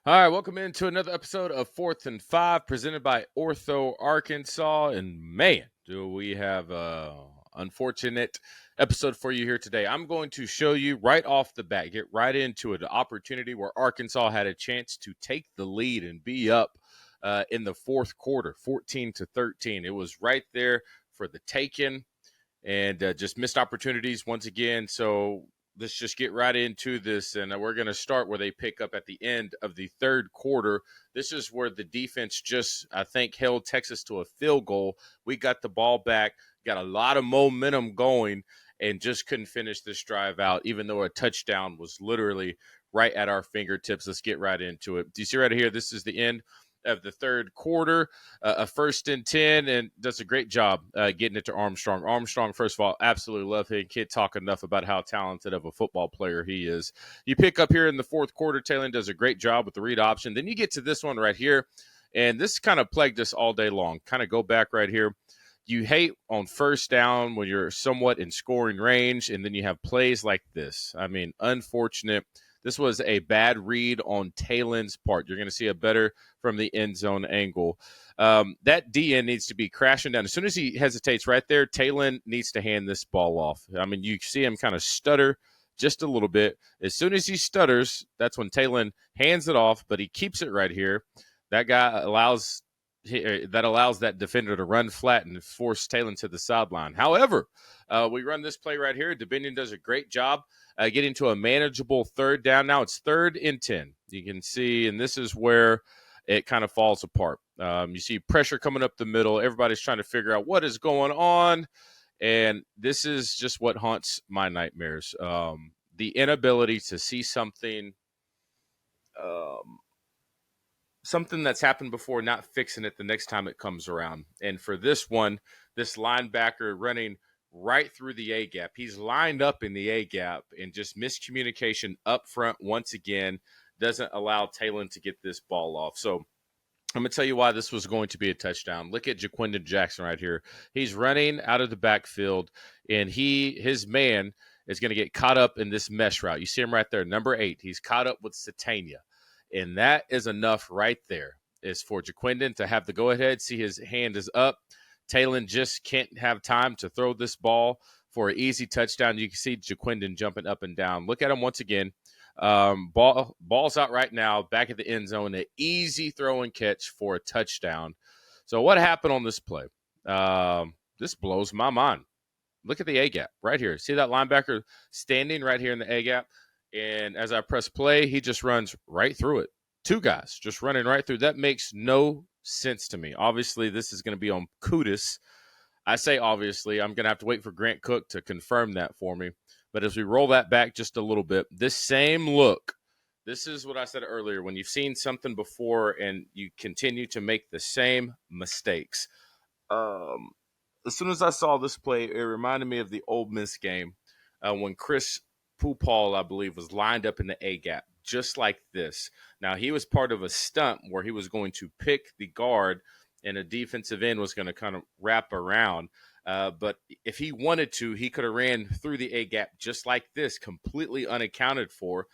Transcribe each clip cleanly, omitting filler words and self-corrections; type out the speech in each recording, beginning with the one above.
All right, welcome into another episode of Fourth and Five, presented by Ortho Arkansas. And man, do we have a unfortunate episode for you here today. I'm going to show you right off the bat, get right into it, the opportunity where Arkansas had a chance to take the lead and be up in the fourth quarter, 14-13. It was right there for the taking, and just missed opportunities once again. So let's just get right into this, and we're going to start where they pick up at the end of the third quarter. This is where the defense just, I think, held Texas to a field goal. We got the ball back, got a lot of momentum going, and just couldn't finish this drive out, even though a touchdown was literally right at our fingertips. Let's get right into it. Do you see right here? This is the end of the third quarter, a 1st and 10, and does a great job getting it to Armstrong. Armstrong, first of all, absolutely love him. Can't talk enough about how talented of a football player he is. You pick up here in the fourth quarter, Taylor does a great job with the read option. Then you get to this one right here, and this kind of plagued us all day long. Kind of go back right here. You hate on first down when you're somewhat in scoring range, and then you have plays like this. I mean, unfortunate. This was a bad read on Taylon's part. You're going to see a better from the end zone angle. That DN needs to be crashing down. As soon as he hesitates right there, Taylon needs to hand this ball off. I mean, you see him kind of stutter just a little bit. As soon as he stutters, that's when Taylon hands it off, but he keeps it right here. That guy allows that defender to run flat and force Taylon to the sideline. However, we run this play right here. Dominion does a great job getting to a manageable third down. Now it's 3rd and 10. You can see, and this is where it kind of falls apart. You see pressure coming up the middle. Everybody's trying to figure out what is going on, and this is just what haunts my nightmares. The inability to see something that's happened before, not fixing it the next time it comes around. And for this one, this linebacker running right through the A-gap. He's lined up in the A-gap, and just miscommunication up front once again doesn't allow Taylon to get this ball off. So I'm going to tell you why this was going to be a touchdown. Look at Jaquindon Jackson right here. He's running out of the backfield, and his man is going to get caught up in this mesh route. You see him right there, number 8. He's caught up with Satania. And that is enough right there, is for Jaquindon to have the go-ahead, see his hand is up. Taylon just can't have time to throw this ball for an easy touchdown. You can see Jaquindon jumping up and down. Look at him once again. Ball's out right now, back at the end zone. An easy throw and catch for a touchdown. So what happened on this play? This blows my mind. Look at the A-gap right here. See that linebacker standing right here in the A-gap? And as I press play, he just runs right through it. 2 guys just running right through. That makes no sense to me. Obviously, this is going to be on Kudus. I say obviously. I'm going to have to wait for Grant Cook to confirm that for me. But as we roll that back just a little bit, this same look, this is what I said earlier. When you've seen something before and you continue to make the same mistakes. As soon as I saw this play, it reminded me of the Ole Miss game when Chris Pupal, I believe, was lined up in the A-gap, just like this. Now, he was part of a stunt where he was going to pick the guard, and a defensive end was going to kind of wrap around. But if he wanted to, he could have ran through the A-gap just like this, completely unaccounted for.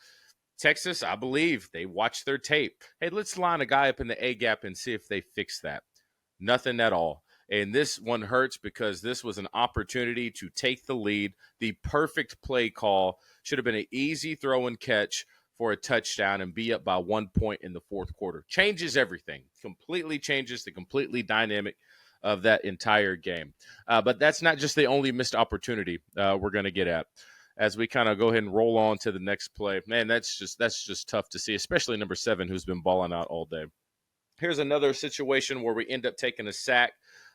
Texas, I believe, they watched their tape. Hey, let's line a guy up in the A-gap and see if they fix that. Nothing at all. And this one hurts because this was an opportunity to take the lead. The perfect play call. Should have been an easy throw and catch for a touchdown and be up by 1 point in the fourth quarter. Changes everything. Completely changes the completely dynamic of that entire game. But that's not just the only missed opportunity we're going to get at. As we kind of go ahead and roll on to the next play. Man, that's just tough to see, especially number 7 who's been balling out all day. Here's another situation where we end up taking a sack.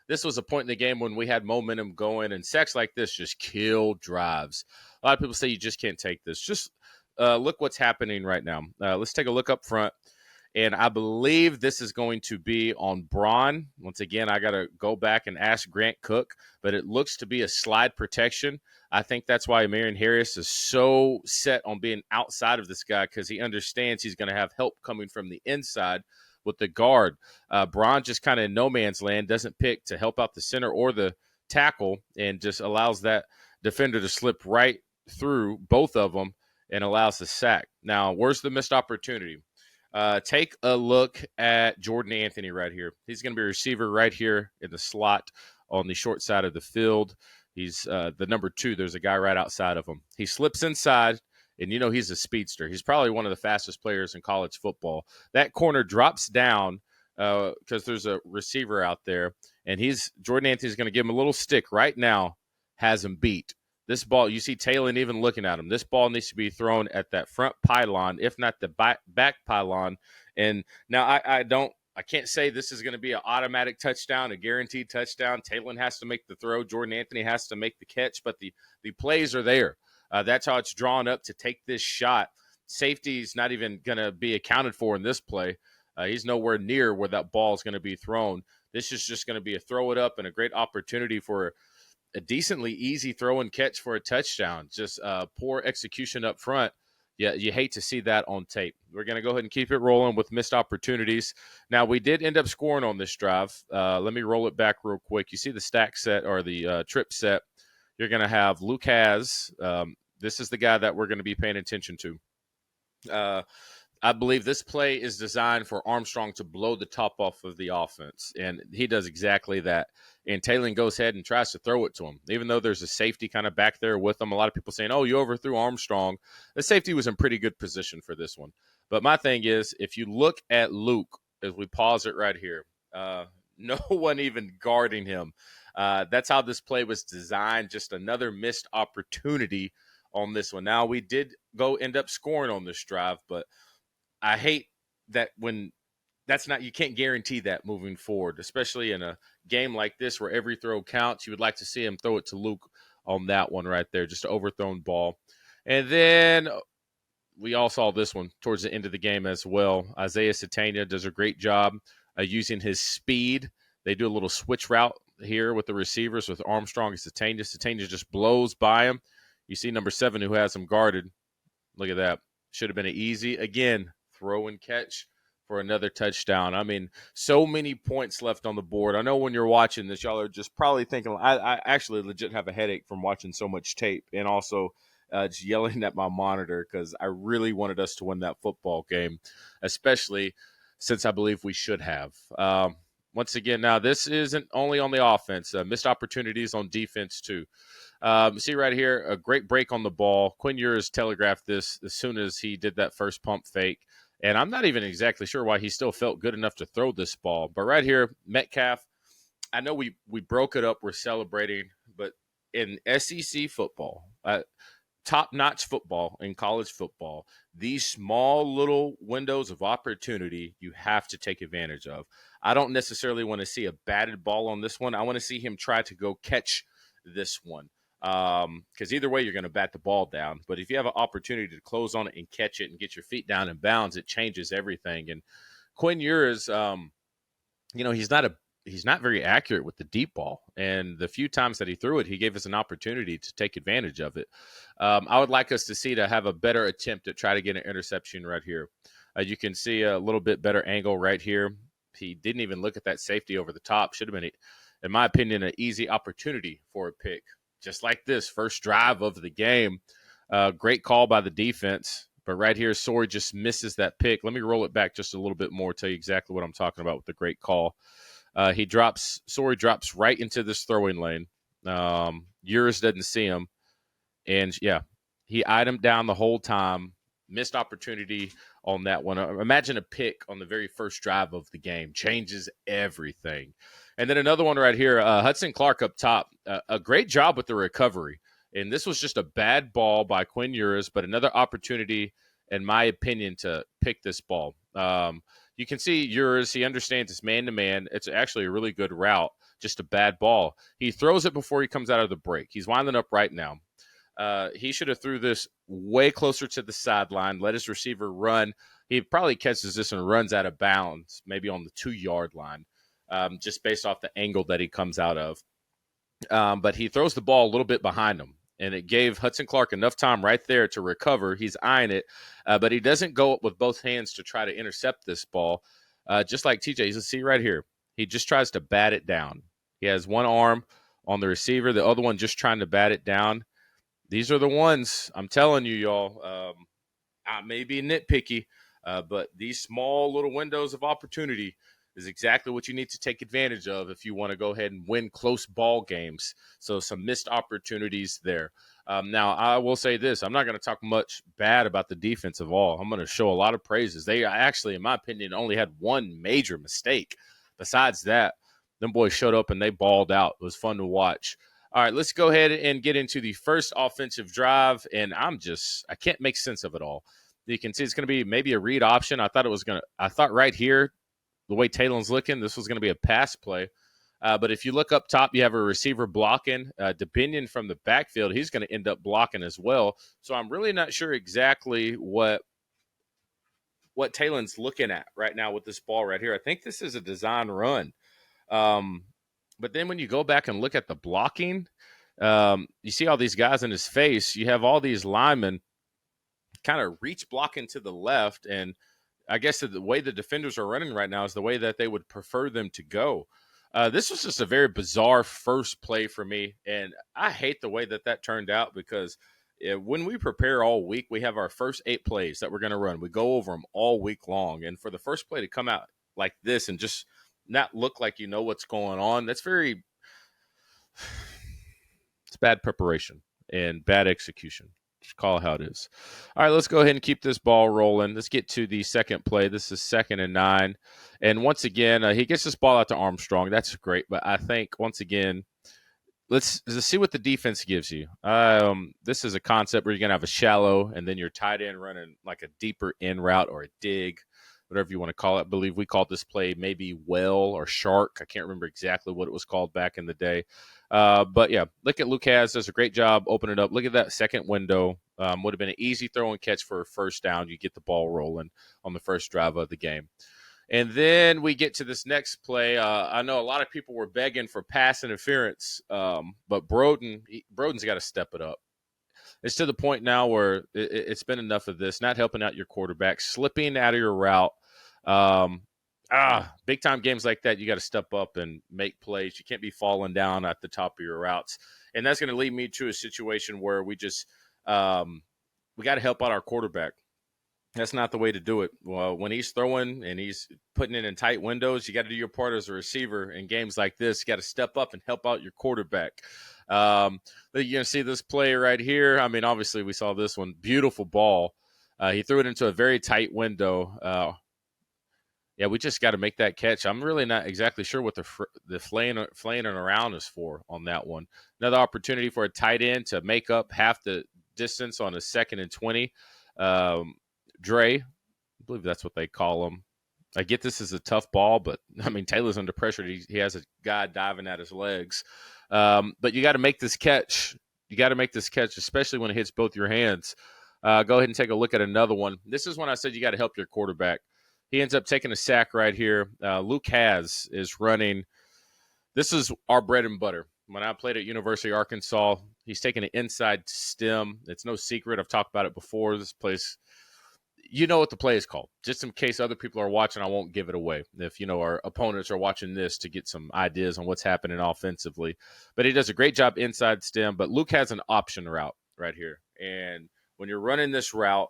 This was a point in the game when we had momentum going, and sacks like this just kill drives. A lot of people say you just can't take this. Just look what's happening right now. Let's take a look up front, and I believe this is going to be on Braun. Once again, I got to go back and ask Grant Cook, but it looks to be a slide protection. I think that's why Marion Harris is so set on being outside of this guy, because he understands he's going to have help coming from the inside with the guard. Braun just kind of in no man's land, doesn't pick to help out the center or the tackle, and just allows that defender to slip right through both of them and allows the sack. Now, where's the missed opportunity? Take a look at Jordan Anthony right here. He's going to be a receiver right here in the slot on the short side of the field. He's the number 2. There's a guy right outside of him. He slips inside, and he's a speedster. He's probably one of the fastest players in college football. That corner drops down because there's a receiver out there, and Jordan Anthony's going to give him a little stick right now, has him beat. This ball, you see Taylor even looking at him. This ball needs to be thrown at that front pylon, if not the back pylon. And now I can't say this is going to be an automatic touchdown, a guaranteed touchdown. Taylor has to make the throw. Jordan Anthony has to make the catch, but the plays are there. That's how it's drawn up to take this shot. Safety's not even going to be accounted for in this play. He's nowhere near where that ball is going to be thrown. This is just going to be a throw it up and a great opportunity for a decently easy throw and catch for a touchdown. Just poor execution up front. Yeah, you hate to see that on tape. We're going to go ahead and keep it rolling with missed opportunities. Now, we did end up scoring on this drive. Let me roll it back real quick. You see the stack set or the trip set. You're going to have Luke Has. This is the guy that we're going to be paying attention to. I believe this play is designed for Armstrong to blow the top off of the offense, and he does exactly that. And Taylor goes ahead and tries to throw it to him, even though there's a safety kind of back there with him. A lot of people saying, oh, you overthrew Armstrong. The safety was in pretty good position for this one. But my thing is, if you look at Luke, as we pause it right here, no one even guarding him. That's how this play was designed, just another missed opportunity on this one. Now, we did end up scoring on this drive, but I hate that when you can't guarantee that moving forward, especially in a game like this where every throw counts. You would like to see him throw it to Luke on that one right there, just an overthrown ball. And then we all saw this one towards the end of the game as well. Isaiah Satania does a great job using his speed. They do a little switch route here with the receivers with Armstrong and Satania. Satania just blows by him. You see number 7 who has him guarded. Look at that. Should have been an easy, again, throw and catch for another touchdown. I mean, so many points left on the board. I know when you're watching this, y'all are just probably thinking, I actually legit have a headache from watching so much tape and also just yelling at my monitor because I really wanted us to win that football game, especially since I believe we should have. Once again, now this isn't only on the offense. Missed opportunities on defense too. See right here, a great break on the ball. Quinn Ewers telegraphed this as soon as he did that first pump fake. And I'm not even exactly sure why he still felt good enough to throw this ball. But right here, Metcalf, I know we broke it up. We're celebrating. But in SEC football, top-notch football in college football, these small little windows of opportunity you have to take advantage of. I don't necessarily want to see a batted ball on this one. I want to see him try to go catch this one. Because either way, you're going to bat the ball down. But if you have an opportunity to close on it and catch it and get your feet down in bounds, it changes everything. And Quinn Ewers, he's not very accurate with the deep ball. And the few times that he threw it, he gave us an opportunity to take advantage of it. I would like us to have a better attempt to try to get an interception right here. You can see a little bit better angle right here. He didn't even look at that safety over the top. Should have been, in my opinion, an easy opportunity for a pick. Just like this, first drive of the game. Great call by the defense. But right here, Sorey just misses that pick. Let me roll it back just a little bit more, tell you exactly what I'm talking about with the great call. Sorey drops right into this throwing lane. Ewers doesn't see him. And, yeah, he eyed him down the whole time. Missed opportunity on that one. Imagine a pick on the very first drive of the game. Changes everything. And then another one right here, Hudson Clark up top. A great job with the recovery. And this was just a bad ball by Quinn Ewers, but another opportunity, in my opinion, to pick this ball. You can see Ewers, he understands it's man-to-man. It's actually a really good route, just a bad ball. He throws it before he comes out of the break. He's winding up right now. He should have threw this way closer to the sideline, let his receiver run. He probably catches this and runs out of bounds, maybe on the 2-yard line, just based off the angle that he comes out of. But he throws the ball a little bit behind him, and it gave Hudson Clark enough time right there to recover. He's eyeing it, but he doesn't go up with both hands to try to intercept this ball. Just like TJ, you can see right here, he just tries to bat it down. He has one arm on the receiver, the other one just trying to bat it down. These are the ones, I'm telling you, y'all, I may be nitpicky, But these small little windows of opportunity is exactly what you need to take advantage of if you want to go ahead and win close ball games. So some missed opportunities there. Now, I will say this. I'm not going to talk much bad about the defense of all. I'm going to show a lot of praises. They actually, in my opinion, only had one major mistake. Besides that, them boys showed up and they balled out. It was fun to watch. All right, let's go ahead and get into the first offensive drive, and I can't make sense of it all. You can see it's going to be maybe a read option. I thought right here, the way Talon's looking, this was going to be a pass play. But if you look up top, you have a receiver blocking. Depending from the backfield, he's going to end up blocking as well. So I'm really not sure exactly what Talon's looking at right now with this ball right here. I think this is a design run. But then when you go back and look at the blocking, you see all these guys in his face. You have all these linemen kind of reach blocking to the left, and I guess the way the defenders are running right now is the way that they would prefer them to go. This was just a very bizarre first play for me, and I hate the way that turned out because when we prepare all week, we have our first 8 plays that we're going to run. We go over them all week long, and for the first play to come out like this and just not look like you know what's going on, it's bad preparation and bad execution. Just call it how it is. All right, let's go ahead and keep this ball rolling. Let's get to the second play. This is 2nd and 9. And once again, he gets this ball out to Armstrong. That's great. But I think, once again, let's see what the defense gives you. This is a concept where you're going to have a shallow and then your tight end running like a deeper in route or a dig, whatever you want to call it. I believe we called this play maybe well or shark. I can't remember exactly what it was called back in the day. But, yeah, look at Lucas. Does a great job opening it up. Look at that second window. Would have been an easy throw and catch for a first down. You get the ball rolling on the first drive of the game. And then we get to this next play. I know a lot of people were begging for pass interference, but Broden's got to step it up. It's to the point now where it's been enough of this, not helping out your quarterback, slipping out of your route. Big time games like that, you got to step up and make plays. You can't be falling down at the top of your routes. And that's going to lead me to a situation where we just we got to help out our quarterback. That's not the way to do it. Well, when he's throwing and he's putting it in tight windows, you got to do your part as a receiver in games like this. You got to step up and help out your quarterback. You're going to see this play right here. I mean, obviously we saw this one. Beautiful ball. He threw it into a very tight window. Yeah, we just got to make that catch. I'm really not exactly sure what the flaying around is for on that one. Another opportunity for a tight end to make up half the distance on a 2nd and 20. Dre, I believe that's what they call him. I get this is a tough ball, but, I mean, Taylor's under pressure. He has a guy diving at his legs. But you got to make this catch. You got to make this catch, especially when it hits both your hands. Go ahead and take a look at another one. This is when I said you got to help your quarterback. He ends up taking a sack right here. Luke is running. This is our bread and butter. When I played at University of Arkansas, he's taking an inside stem. It's no secret. I've talked about it before. This place, you know what the play is called. Just in case other people are watching, I won't give it away. If, our opponents are watching this to get some ideas on what's happening offensively. But he does a great job inside stem. But Luke has an option route right here. And when you're running this route,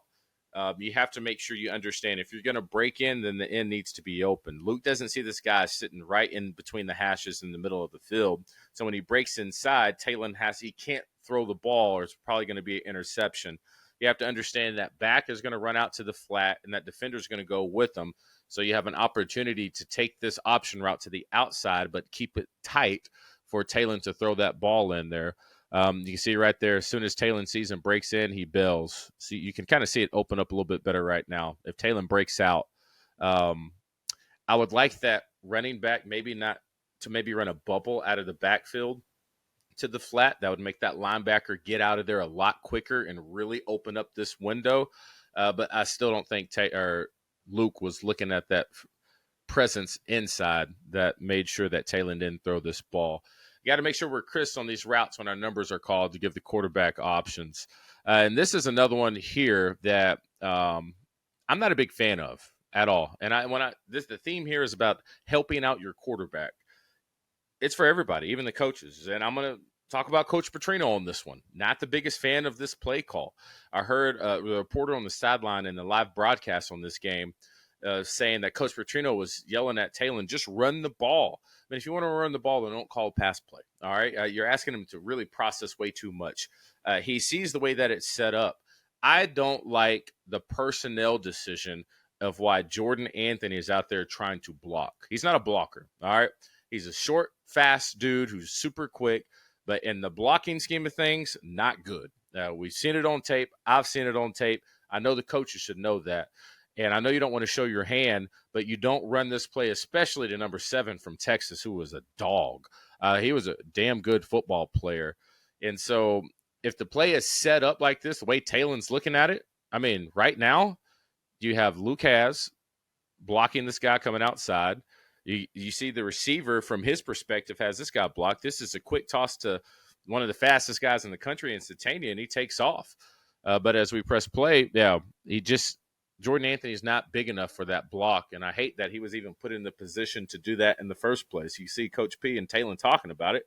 you have to make sure you understand if you're going to break in, then the end needs to be open. Luke doesn't see this guy sitting right in between the hashes in the middle of the field. So when he breaks inside, Talon he can't throw the ball, or it's probably going to be an interception. You have to understand that back is going to run out to the flat, and that defender is going to go with them. So you have an opportunity to take this option route to the outside, but keep it tight for Talon to throw that ball in there. You can see right there, as soon as Talon sees him breaks in, he bails. See, you can kind of see it open up a little bit better right now. If Talon breaks out, I would like that running back maybe run a bubble out of the backfield to the flat. That would make that linebacker get out of there a lot quicker and really open up this window. But I still don't think Luke was looking at that presence inside that made sure that Talon didn't throw this ball. You got to make sure we're crisp on these routes when our numbers are called to give the quarterback options. And this is another one here that I'm not a big fan of at all. And the theme here is about helping out your quarterback. It's for everybody, even the coaches. And I'm going to talk about Coach Petrino on this one. Not the biggest fan of this play call. I heard a reporter on the sideline in the live broadcast on this game saying that Coach Petrino was yelling at Talon, just run the ball. I mean, if you want to run the ball, then don't call pass play. All right. You're asking him to really process way too much. He sees the way that it's set up. I don't like the personnel decision of why Jordan Anthony is out there trying to block. He's not a blocker. All right. He's a short, fast dude who's super quick, but in the blocking scheme of things, not good. We've seen it on tape. I've seen it on tape. I know the coaches should know that. And I know you don't want to show your hand, but you don't run this play, especially to number 7 from Texas, who was a dog. He was a damn good football player. And so if the play is set up like this, the way Talon's looking at it, I mean, right now, you have Lucas blocking this guy coming outside. You see the receiver from his perspective has this guy blocked. This is a quick toss to one of the fastest guys in the country, Instantaneous, and he takes off. But as we press play, Jordan Anthony is not big enough for that block, and I hate that he was even put in the position to do that in the first place. You see Coach P and Talon talking about it.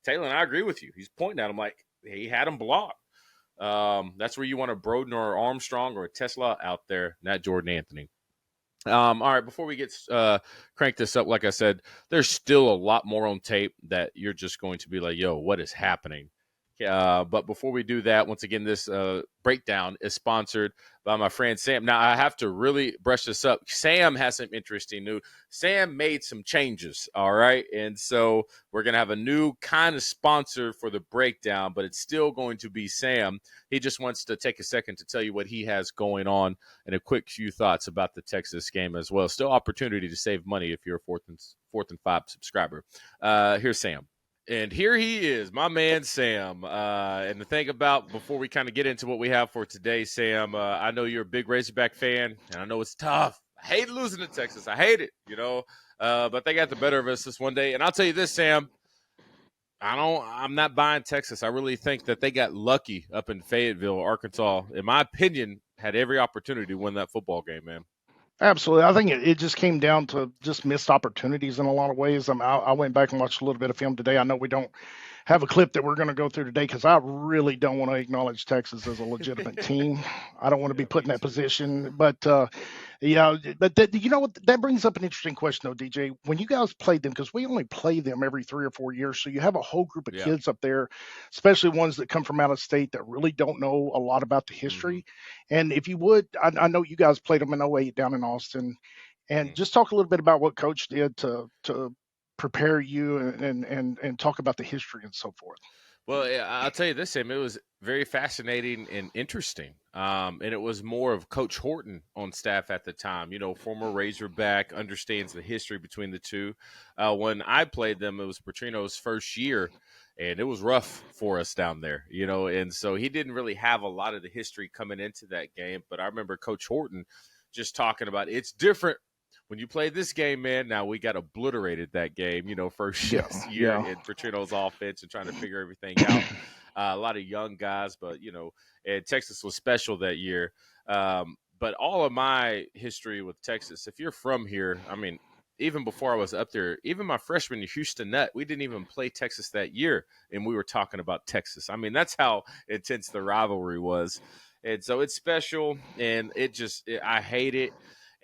Talon, I agree with you. He's pointing at him like he had him blocked. That's where you want a Broden or Armstrong or a Tesla out there, not Jordan Anthony. All right, before we get crank this up, like I said, there's still a lot more on tape that you're just going to be like, yo, what is happening? But before we do that, once again, this breakdown is sponsored by my friend Sam. Now, I have to really brush this up. Sam has some interesting news. Sam made some changes, all right? And so we're going to have a new kind of sponsor for the breakdown, but it's still going to be Sam. He just wants to take a second to tell you what he has going on and a quick few thoughts about the Texas game as well. Still opportunity to save money if you're a fourth and five subscriber. Here's Sam. And here he is, my man Sam. And the thing about, before we kind of get into what we have for today, Sam, I know you're a big Razorback fan, and I know it's tough. I hate losing to Texas. I hate it, but they got the better of us this one day. And I'll tell you this, Sam, I'm not buying Texas. I really think that they got lucky up in Fayetteville, Arkansas. In my opinion, had every opportunity to win that football game, man. Absolutely. I think it just came down to just missed opportunities in a lot of ways. I went back and watched a little bit of film today. I know we don't have a clip that we're going to go through today because I really don't want to acknowledge Texas as a legitimate team. I don't want to be put in that position. But, you know what? That brings up an interesting question, though, DJ. When you guys played them, because we only play them every 3 or 4 years, so you have a whole group of kids up there, especially ones that come from out of state that really don't know a lot about the history. And if you would, I know you guys played them in 08 down in Austin, and just talk a little bit about what Coach did to prepare you and talk about the history and so forth. Well, I'll tell you this, Sam, it was very fascinating and interesting. And it was more of Coach Horton on staff at the time, former Razorback, understands the history between the two. When I played them, it was Petrino's first year, and it was rough for us down there, and so he didn't really have a lot of the history coming into that game. But I remember Coach Horton just talking about it's different when you play this game, man. Now we got obliterated that game, first year in Petrino's offense and trying to figure everything out. A lot of young guys, but, and Texas was special that year. But all of my history with Texas, if you're from here, I mean, even before I was up there, even my freshman year, Houston Nutt, we didn't even play Texas that year, and we were talking about Texas. I mean, that's how intense the rivalry was. And so it's special, and I hate it.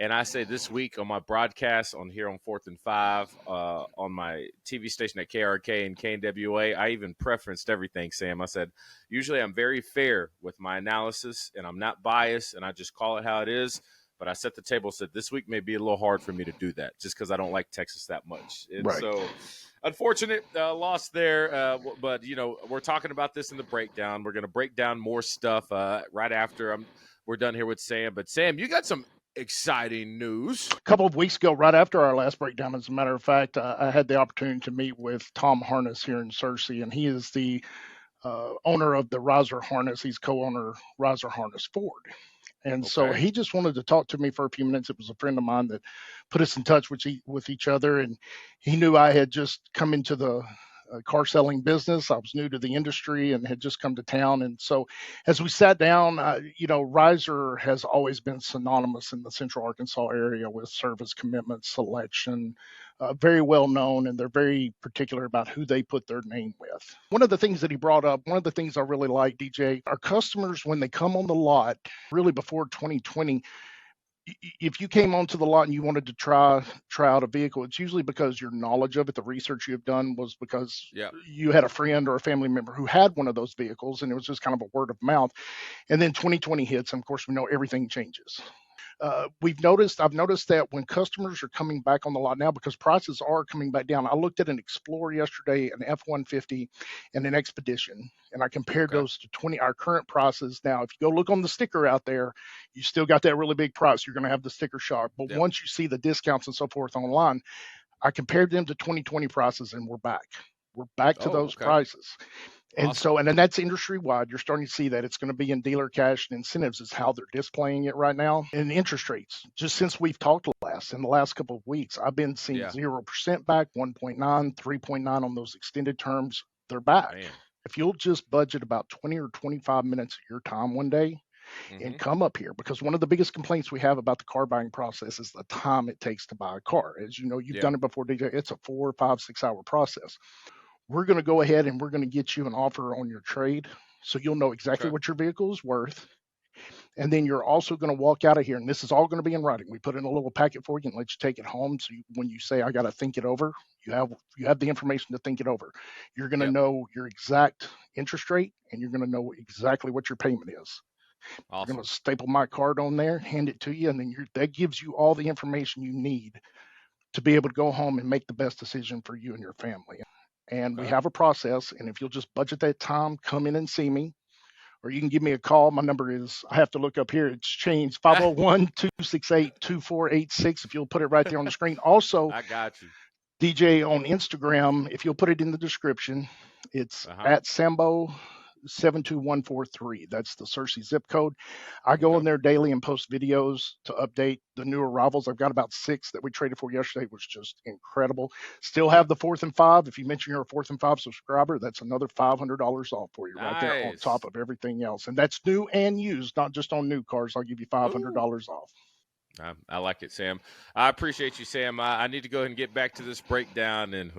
And I say this week on my broadcast on here on 4th and 5 on my TV station at KRK and KNWA, I even preferenced everything, Sam. I said, usually I'm very fair with my analysis, and I'm not biased, and I just call it how it is. But I set the table, said this week may be a little hard for me to do that just because I don't like Texas that much. And so unfortunate loss there. But, we're talking about this in the breakdown. We're going to break down more stuff right after we're done here with Sam. But, Sam, you got some exciting news. A couple of weeks ago, right after our last breakdown, as a matter of fact, I had the opportunity to meet with Tom Harness here in Searcy, and he is the owner of the Riser Harness. He's co-owner Riser Harness Ford. And so he just wanted to talk to me for a few minutes. It was a friend of mine that put us in touch with each other, and he knew I had just come into the car selling business. I was new to the industry and had just come to town. And so as we sat down, Riser has always been synonymous in the Central Arkansas area with service commitment, selection, very well known, and they're very particular about who they put their name with. One of the things that he brought up, one of the things I really like, DJ, our customers, when they come on the lot, really before 2020, if you came onto the lot and you wanted to try out a vehicle, it's usually because your knowledge of it, the research you've done was because Yeah. you had a friend or a family member who had one of those vehicles, and it was just kind of a word of mouth. And then 2020 hits, and of course, we know everything changes. I've noticed that when customers are coming back on the lot now, because prices are coming back down. I looked at an Explorer yesterday, an F-150, and an Expedition, and I compared Okay. those to our current prices. Now, if you go look on the sticker out there, you still got that really big price. You're going to have the sticker shock. But Yep. once you see the discounts and so forth online, I compared them to 2020 prices, and we're back. We're back to Oh, those okay. prices. And Awesome. so, and then that's industry wide. You're starting to see that it's going to be in dealer cash and incentives is how they're displaying it right now. And interest rates, just since we've talked in the last couple of weeks, I've been seeing Yeah. 0% back, 1.9, 3.9 on those extended terms. They're back. Man. If you'll just budget about 20 or 25 minutes of your time one day and Mm-hmm. come up here, because one of the biggest complaints we have about the car buying process is the time it takes to buy a car. As you know, you've Yeah. done it before, DJ. It's a 4, 5, 6 hour process. We're going to go ahead and we're going to get you an offer on your trade, so you'll know exactly Okay. what your vehicle is worth. And then you're also going to walk out of here, and this is all going to be in writing. We put in a little packet for you and let you take it home. So when you say, I got to think it over, you have the information to think it over. You're going to Yep. know your exact interest rate, and you're going to know exactly what your payment is. We're Awesome. going to staple my card on there, hand it to you, and then that gives you all the information you need to be able to go home and make the best decision for you and your family. And we Okay. have a process. And if you'll just budget that time, come in and see me, or you can give me a call. My number is, I have to look up here, it's changed, 501-268-2486. If you'll put it right there on the screen. Also, I got you. DJ, on Instagram, if you'll put it in the description, it's Uh-huh. at Sambo 72143. That's the Searcy zip code. I go Okay. in there daily and post videos to update the new arrivals. I've got about 6 that we traded for yesterday, which was just incredible. Still have Yep. the 4th and 5. If you mention you're a 4th and 5 subscriber, that's another $500 off for you right there on top Nice. of everything else. And that's new and used, not just on new cars. I'll give you Ooh. $500 off. I like it, Sam. I appreciate you, Sam. I need to go ahead and get back to this breakdown, and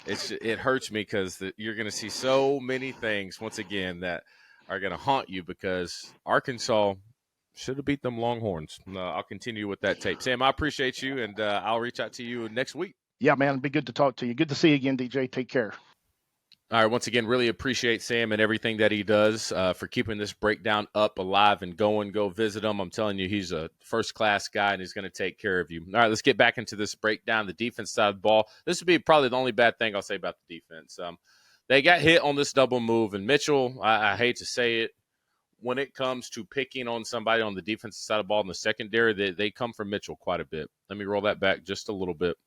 it hurts me because you're going to see so many things once again that are going to haunt you because Arkansas should have beat them Longhorns. I'll continue with that tape. Sam, I appreciate you, and I'll reach out to you next week. Yeah, man, it'd be good to talk to you. Good to see you again, DJ. Take care. All right, once again, really appreciate Sam and everything that he does for keeping this breakdown up, alive, and going. Go visit him. I'm telling you, he's a first-class guy, and he's going to take care of you. All right, let's get back into this breakdown, the defense side of the ball. This would be probably the only bad thing I'll say about the defense. They got hit on this double move, and Mitchell, I hate to say it, when it comes to picking on somebody on the defensive side of the ball in the secondary, they come from Mitchell quite a bit. Let me roll that back just a little bit.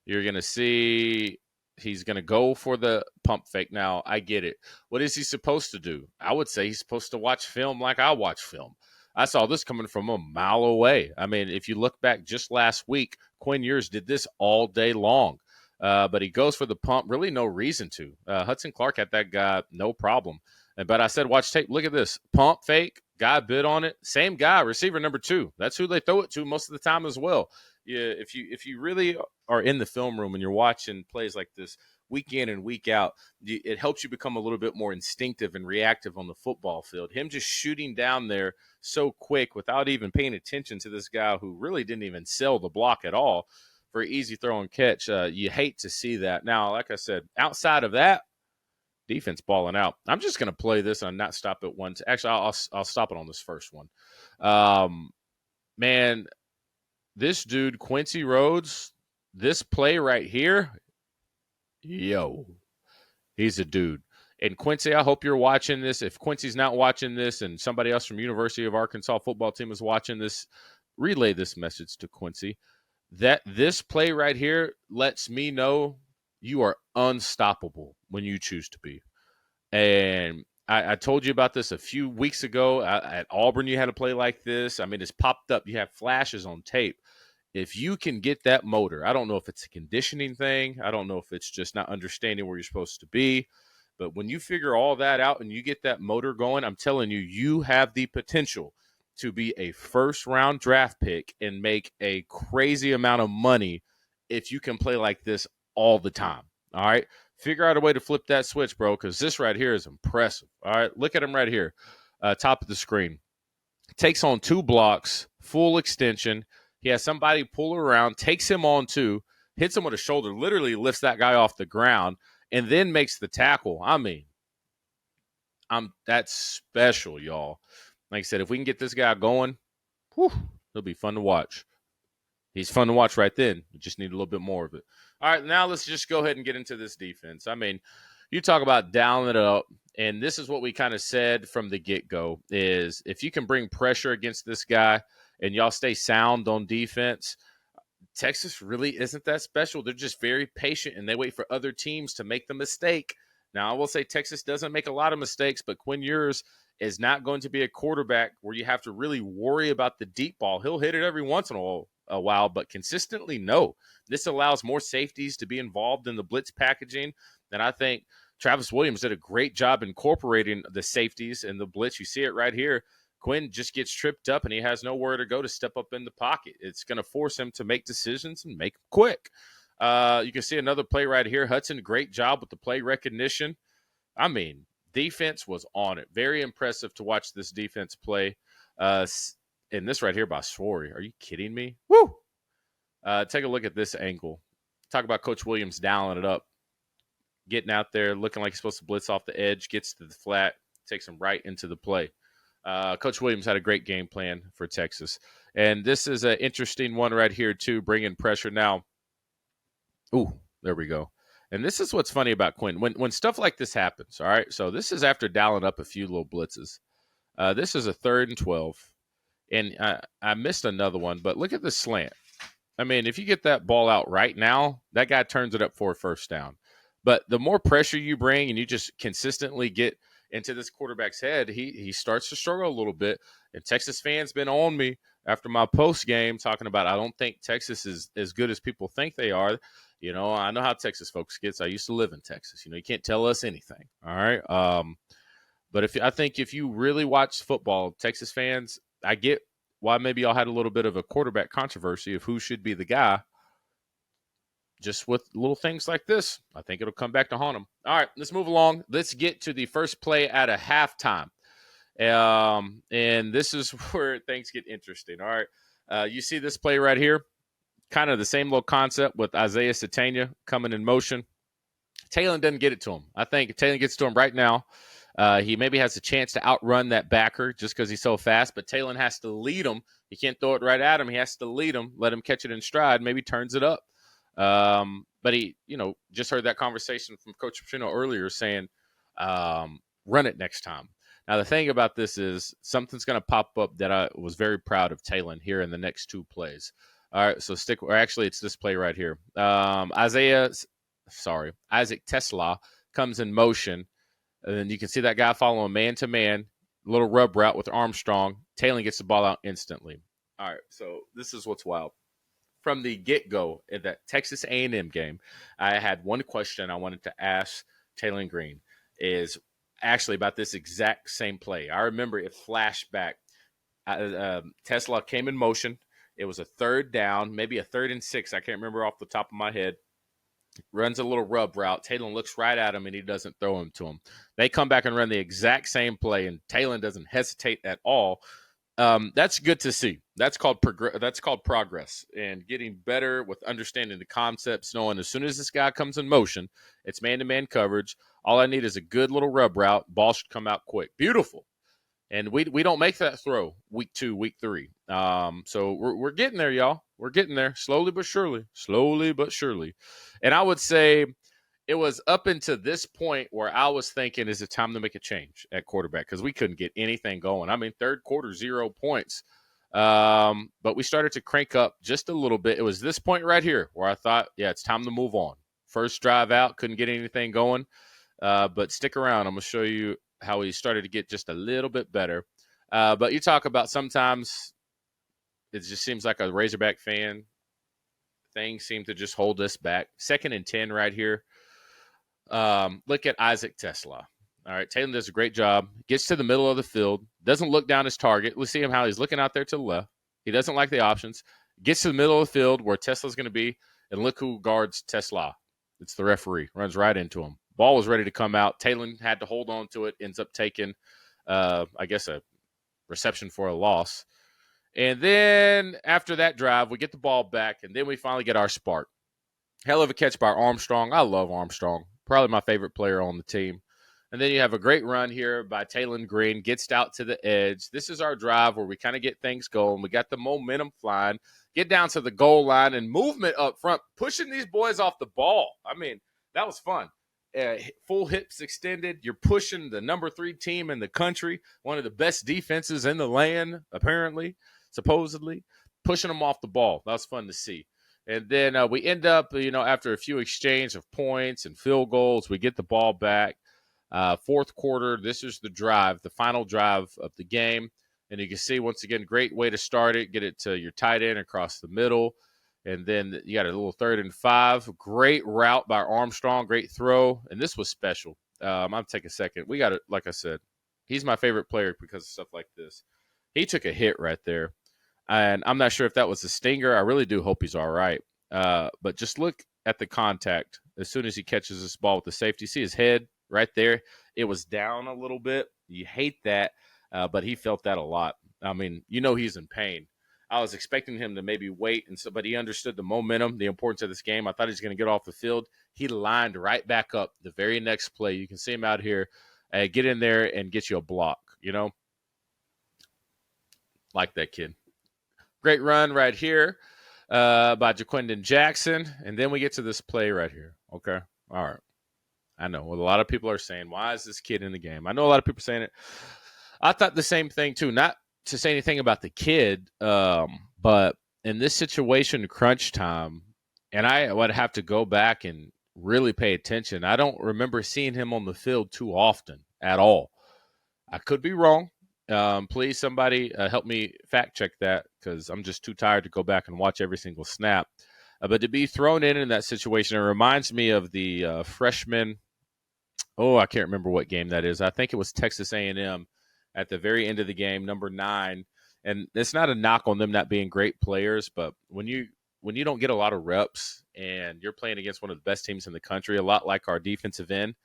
You're going to see he's going to go for the pump fake. Now, I get it. What is he supposed to do? I would say he's supposed to watch film like I watch film. I saw this coming from a mile away. I mean, if you look back just last week, Quinn Ewers did this all day long. But he goes for the pump. Really no reason to. Hudson Clark had that guy, no problem. But I said, watch tape. Look at this. Pump fake. Guy bid on it. Same guy, receiver number 2. That's who they throw it to most of the time as well. Yeah, if you really are in the film room and you're watching plays like this week in and week out, it helps you become a little bit more instinctive and reactive on the football field. Him just shooting down there so quick without even paying attention to this guy who really didn't even sell the block at all for an easy throw and catch. You hate to see that. Now, like I said, outside of that, defense balling out. I'm just going to play this and not stop at once. Actually, I'll stop it on this first one. Man, this dude, Quincy Rhodes, this play right here, yo, he's a dude. And Quincy, I hope you're watching this. If Quincy's not watching this and somebody else from University of Arkansas football team is watching this, relay this message to Quincy that this play right here lets me know you are unstoppable when you choose to be. And I told you about this a few weeks ago. At Auburn, you had a play like this. I mean, it's popped up. You have flashes on tape. If you can get that motor, I don't know if it's a conditioning thing. I don't know if it's just not understanding where you're supposed to be. But when you figure all that out and you get that motor going, I'm telling you, you have the potential to be a first round draft pick and make a crazy amount of money if you can play like this all the time. All right. Figure out a way to flip that switch, bro, because this right here is impressive. All right. Look at him right here, top of the screen. Takes on 2 blocks, full extension. He has somebody pull around, takes him on 2, hits him with a shoulder, literally lifts that guy off the ground, and then makes the tackle. I mean, that's special, y'all. Like I said, if we can get this guy going, whew, it'll be fun to watch. He's fun to watch right then. We just need a little bit more of it. All right, now let's just go ahead and get into this defense. I mean, you talk about dialing it up, and this is what we kind of said from the get-go, is if you can bring pressure against this guy and y'all stay sound on defense, Texas really isn't that special. They're just very patient, and they wait for other teams to make the mistake. Now, I will say Texas doesn't make a lot of mistakes, but Quinn Ewers is not going to be a quarterback where you have to really worry about the deep ball. He'll hit it every once in a while, but consistently, no. This allows more safeties to be involved in the blitz packaging, and I think Travis Williams did a great job incorporating the safeties in the blitz. You see it right here. Quinn just gets tripped up, and he has nowhere to go to step up in the pocket. It's going to force him to make decisions and make them quick. You can see another play right here. Hudson, great job with the play recognition. I mean, defense was on it. Very impressive to watch this defense play. And this right here by Swery. Are you kidding me? Woo! Take a look at this angle. Talk about Coach Williams dialing it up. Getting out there, looking like he's supposed to blitz off the edge, gets to the flat, takes him right into the play. Coach Williams had a great game plan for Texas. And this is an interesting one right here, too, bringing pressure now. Ooh, there we go. And this is what's funny about Quinn. When stuff like this happens, all right, so this is after dialing up a few little blitzes. This is a 3rd and 12. And I missed another one, but look at the slant. I mean, if you get that ball out right now, that guy turns it up for a first down. But the more pressure you bring and you just consistently get into this quarterback's head, he starts to struggle a little bit. And Texas fans been on me after my post game talking about I don't think Texas is as good as people think they are. You know, I know how Texas folks gets. I used to live in Texas. You know, you can't tell us anything. All right. But I think if you really watch football, Texas fans, I get why maybe y'all had a little bit of a quarterback controversy of who should be the guy. Just with little things like this, I think it'll come back to haunt them. All right, let's move along. Let's get to the first play at a halftime. And this is where things get interesting. All right, you see this play right here? Kind of the same little concept with Isaiah Satania coming in motion. Taylor doesn't get it to him. I think if Taylor gets to him right now, he maybe has a chance to outrun that backer just because he's so fast, but Taylor has to lead him. He can't throw it right at him. He has to lead him, let him catch it in stride, maybe turns it up. But he, just heard that conversation from Coach Petrino earlier saying, run it next time. Now, the thing about this is something's going to pop up that I was very proud of Taylor here in the next 2 plays. All right, so it's this play right here. Isaac Tesla comes in motion, and then you can see that guy following man-to-man, little rub route with Armstrong. Taylor gets the ball out instantly. All right, so this is what's wild. From the get-go in that Texas A&M game, I had one question I wanted to ask Taylor Green is actually about this exact same play. I remember it flashed back. Tesla came in motion. It was a 3rd down, maybe a 3rd and 6. I can't remember off the top of my head. Runs a little rub route. Taylor looks right at him, and he doesn't throw him to him. They come back and run the exact same play, and Taylor doesn't hesitate at all. That's good to see. That's called progress and getting better with understanding the concepts, knowing as soon as this guy comes in motion, it's man-to-man coverage. All I need is a good little rub route. Ball should come out quick. Beautiful. And we don't make that throw week 2, week 3. So we're getting there, y'all. We're getting there slowly but surely. Slowly but surely. And I would say it was up until this point where I was thinking, is it time to make a change at quarterback? Because we couldn't get anything going. I mean, 3rd quarter, 0 points. But we started to crank up just a little bit. It was this point right here where I thought, yeah, it's time to move on. First drive out, couldn't get anything going. But stick around. I'm going to show you how he started to get just a little bit better. But you talk about sometimes it just seems like a Razorback fan things seem to just hold us back. 2nd and 10 right here. Look at Isaac Tesla. All right, Taylor does a great job. Gets to the middle of the field. Doesn't look down his target. Let's see him how he's looking out there to the left. He doesn't like the options. Gets to the middle of the field where Tesla's going to be, and look who guards Tesla. It's the referee. Runs right into him. Ball was ready to come out. Taylor had to hold on to it. Ends up taking, I guess, a reception for a loss. And then after that drive, we get the ball back, and then we finally get our spark. Hell of a catch by Armstrong. I love Armstrong. Probably my favorite player on the team. And then you have a great run here by Taylor Green. Gets out to the edge. This is our drive where we kind of get things going. We got the momentum flying. Get down to the goal line and movement up front. Pushing these boys off the ball. I mean, that was fun. Full hips extended. You're pushing the number 3 team in the country. One of the best defenses in the land, apparently, supposedly. Pushing them off the ball. That was fun to see. And then we end up, after a few exchange of points and field goals, we get the ball back. 4th quarter, this is the drive, the final drive of the game. And you can see, once again, great way to start it. Get it to your tight end across the middle. And then you got a little 3rd and 5. Great route by Armstrong. Great throw. And this was special. I'm going to take a second. We got it, like I said. He's my favorite player because of stuff like this. He took a hit right there. And I'm not sure if that was a stinger. I really do hope he's all right. But just look at the contact. As soon as he catches this ball with the safety, see his head right there? It was down a little bit. You hate that, but he felt that a lot. I mean, he's in pain. I was expecting him to maybe wait, but he understood the momentum, the importance of this game. I thought he was going to get off the field. He lined right back up the very next play. You can see him out here. Get in there and get you a block, Like that kid. Great run right here by Jaquindon Jackson. And then we get to this play right here. Okay. All right. I know what a lot of people are saying. Why is this kid in the game? I know a lot of people saying it. I thought the same thing too. Not to say anything about the kid, but in this situation, crunch time, and I would have to go back and really pay attention. I don't remember seeing him on the field too often at all. I could be wrong. Please, somebody help me fact check that, because I'm just too tired to go back and watch every single snap. But to be thrown in that situation, it reminds me of the freshman. Oh, I can't remember what game that is. I think it was Texas A&M at the very end of the game, number 9. And it's not a knock on them not being great players, but when you don't get a lot of reps and you're playing against one of the best teams in the country, a lot like our defensive end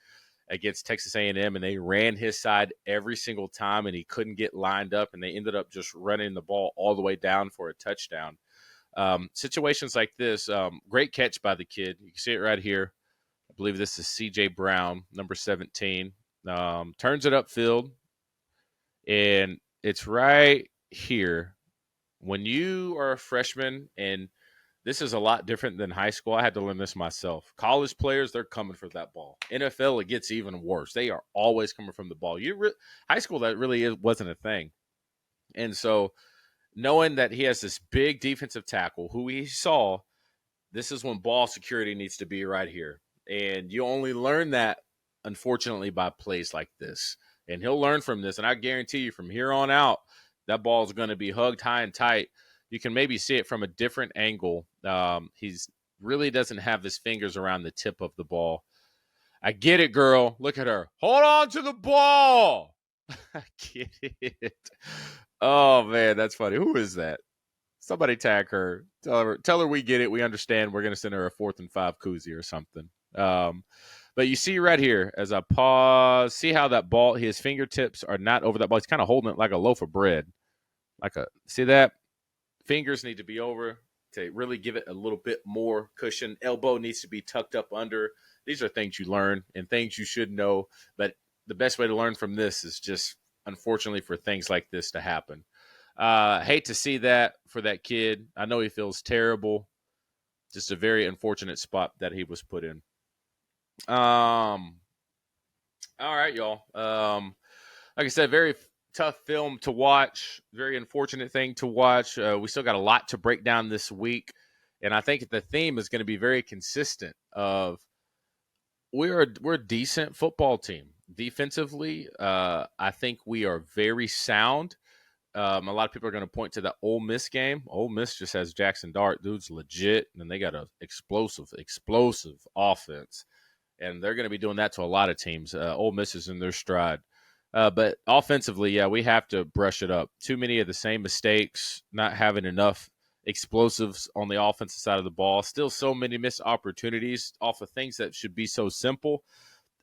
against Texas A&M, and they ran his side every single time, and he couldn't get lined up, and they ended up just running the ball all the way down for a touchdown. Situations like this, great catch by the kid. You can see it right here. I believe this is C.J. Brown, number 17. Turns it upfield, and it's right here. When you are a freshman, and this is a lot different than high school. I had to learn this myself. College players, they're coming for that ball. NFL, it gets even worse. They are always coming from the ball. High school, that really wasn't a thing. And so knowing that he has this big defensive tackle who he saw, this is when ball security needs to be right here. And you only learn that, unfortunately, by plays like this. And he'll learn from this. And I guarantee you, from here on out, that ball is going to be hugged high and tight. You can maybe see it from a different angle. He's really doesn't have his fingers around the tip of the ball. I get it, girl. Look at her. Hold on to the ball. I get it. Oh, man, that's funny. Who is that? Somebody tag her. Tell her we get it. We understand. We're going to send her a 4th and 5 koozie or something. But you see right here, as I pause, see how that ball, his fingertips are not over that ball. He's kind of holding it like a loaf of bread. See that? Fingers need to be over to really give it a little bit more cushion. Elbow needs to be tucked up under. These are things you learn and things you should know. But the best way to learn from this is just, unfortunately, for things like this to happen. Hate to see that for that kid. I know he feels terrible. Just a very unfortunate spot that he was put in. All right, y'all. Like I said, very tough film to watch. Very unfortunate thing to watch. We still got a lot to break down this week. And I think the theme is going to be very consistent of we're a decent football team. Defensively, I think we are very sound. A lot of people are going to point to the Ole Miss game. Ole Miss just has Jackson Dart. Dude's legit, and they got a explosive offense, and they're going to be doing that to a lot of teams. Ole Miss is in their stride. But offensively, yeah, we have to brush it up. Too many of the same mistakes, not having enough explosives on the offensive side of the ball. Still so many missed opportunities off of things that should be so simple.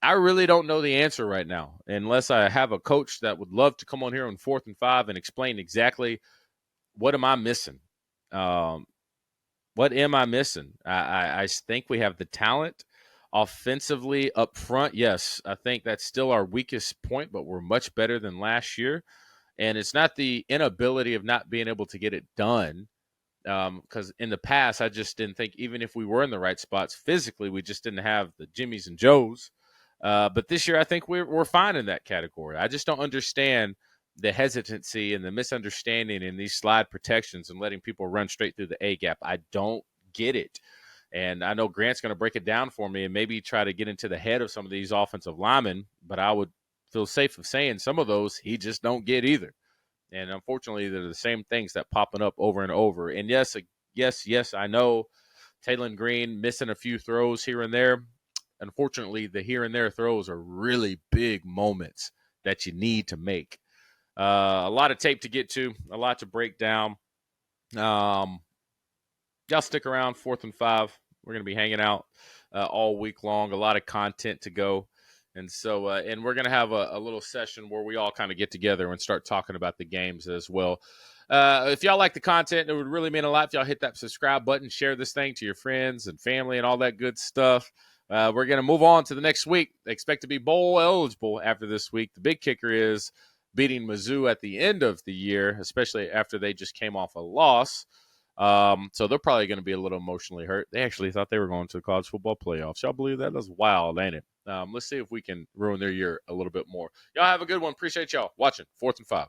I really don't know the answer right now, unless I have a coach that would love to come on here on 4th and 5 and explain exactly what am I missing. What am I missing? I think we have the talent offensively up front. Yes, I think that's still our weakest point, but we're much better than last year. And it's not the inability of not being able to get it done. Because in the past, I just didn't think, even if we were in the right spots physically, we just didn't have the Jimmys and Joes. But this year, I think we're fine in that category. I just don't understand the hesitancy and the misunderstanding in these slide protections and letting people run straight through the A gap. I don't get it. And I know Grant's going to break it down for me and maybe try to get into the head of some of these offensive linemen, but I would feel safe of saying some of those he just don't get either. And unfortunately, they're the same things that popping up over and over. And yes, I know Taylon Green missing a few throws here and there. Unfortunately, the here and there throws are really big moments that you need to make. A lot of tape to get to, a lot to break down. Y'all stick around, 4th and 5. We're going to be hanging out all week long. A lot of content to go. And so, and we're going to have a little session where we all kind of get together and start talking about the games as well. If y'all like the content, it would really mean a lot if y'all hit that subscribe button, share this thing to your friends and family and all that good stuff. We're going to move on to the next week. They expect to be bowl eligible after this week. The big kicker is beating Mizzou at the end of the year, especially after they just came off a loss. So they're probably going to be a little emotionally hurt. They actually thought they were going to the college football playoffs. Y'all believe that? That's wild, ain't it? Let's see if we can ruin their year a little bit more. Y'all have a good one. Appreciate y'all watching 4th and 5.